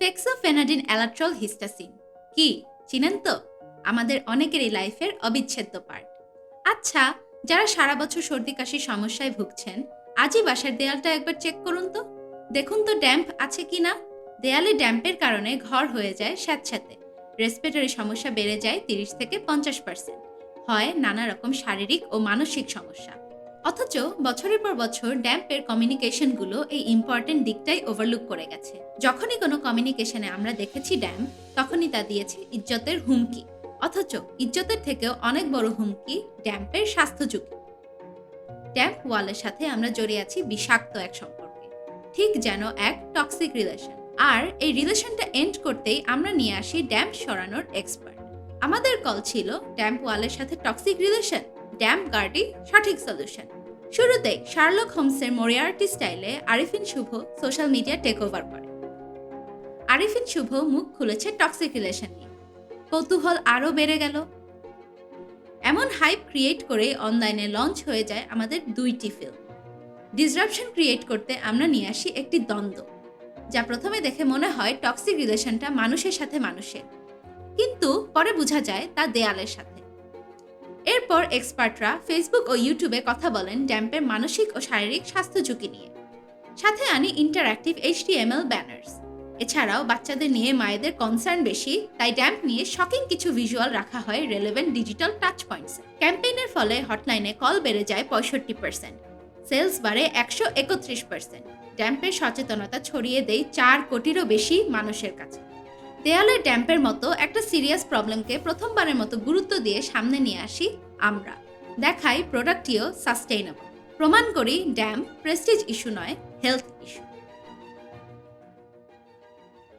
টেক্সোফেনাডিন অ্যালাট্রল হিস্টাসিন কি চিনেন তো? আমাদের অনেকেরই লাইফের অবিচ্ছেদ্য পার্ট। আচ্ছা, যারা সারা বছর সর্দি কাশির সমস্যায় ভুগছেন, আজই বাসার দেয়ালটা একবার চেক করুন তো। দেখুন তো ড্যাম্প আছে কিনা। দেয়ালে ড্যাম্পের কারণে ঘর হয়ে যায় স্যাঁতস্যাঁতে, রেসপিরেটরি সমস্যা বেড়ে যায় 30 থেকে 50%, হয় নানা রকম শারীরিক ও মানসিক সমস্যা। অথচ বছরের পর বছর ড্যাম্পের কমিউনিকেশনগুলো এই ইম্পর্টেন্ট দিকটাই ওভারলুক করে গেছে। যখনই কোনো কমিউনিকেশনে আমরা দেখেছি ড্যাম্প, তখনই তা দিয়েছে ইজ্জতের হুমকি। অথচ ইজ্জতের থেকেও অনেক বড় হুমকি ড্যাম্পের স্বাস্থ্য ঝুঁকি। ড্যাম্প ওয়ালের সাথে আমরা জড়িয়ে আছি বিষাক্ত এক সম্পর্কে, ঠিক যেন এক টক্সিক রিলেশন। আর এই রিলেশনটা এন্ড করতেই আমরা নিয়ে আসি ড্যাম্প সরানোর এক্সপার্ট। আমাদের কল ছিল ড্যাম্প ওয়ালের সাথে টক্সিক রিলেশন, ড্যাম্প গার্ডই সঠিক সলিউশন। শুরুতেই শার্লক হোমসের মোরিয়ার্টি স্টাইলে আরিফিন শুভ সোশ্যাল মিডিয়া টেক ওভার করে। আরিফিন শুভ মুখ খুলেছে টক্সিক রিলেশন নিয়ে। কৌতূহল আরও বেড়ে গেল। এমন হাইপ ক্রিয়েট করে অনলাইনে লঞ্চ হয়ে যায় আমাদের 2টি ফিল্ম। ডিসরাপশন ক্রিয়েট করতে আমরা নিয়ে আসি একটি দ্বন্দ্ব, যা প্রথমে দেখে মনে হয় টক্সিক রিলেশনটা মানুষের সাথে মানুষের, কিন্তু পরে বোঝা যায় তা দেয়ালের সাথে। এরপর এক্সপার্টরা ফেসবুক ও ইউটিউবে কথা বলেন ড্যাম্পের মানসিক ও শারীরিক স্বাস্থ্য ঝুঁকি নিয়ে। সাথে আনি ইন্টারঅ্যাক্টিভ HTML ব্যানার্স। এছাড়াও বাচ্চাদের নিয়ে মায়েদের কনসার্ন বেশি, তাই ড্যাম্প নিয়ে শকিং কিছু ভিজুয়াল রাখা হয় রেলেভেন্ট ডিজিটাল টাচ পয়েন্টসে। ক্যাম্পেইনের ফলে হটলাইনে কল বেড়ে যায় 65%, সেলস বাড়ে 131%। ড্যাম্পের সচেতনতা ছড়িয়ে দেয় 4 কোটিরও বেশি মানুষের কাছে। দেয়ালের ড্যাম্পের মতো একটা সিরিয়াস প্রবলেমকে প্রথমবারের মতো গুরুত্ব দিয়ে সামনে নিয়ে আসি আমরা। দেখাই প্রোডাক্টটিও সাস্টেইনেবল। প্রমাণ করি ড্যাম্প প্রেস্টিজ ইস্যু নয়, হেলথ ইস্যু।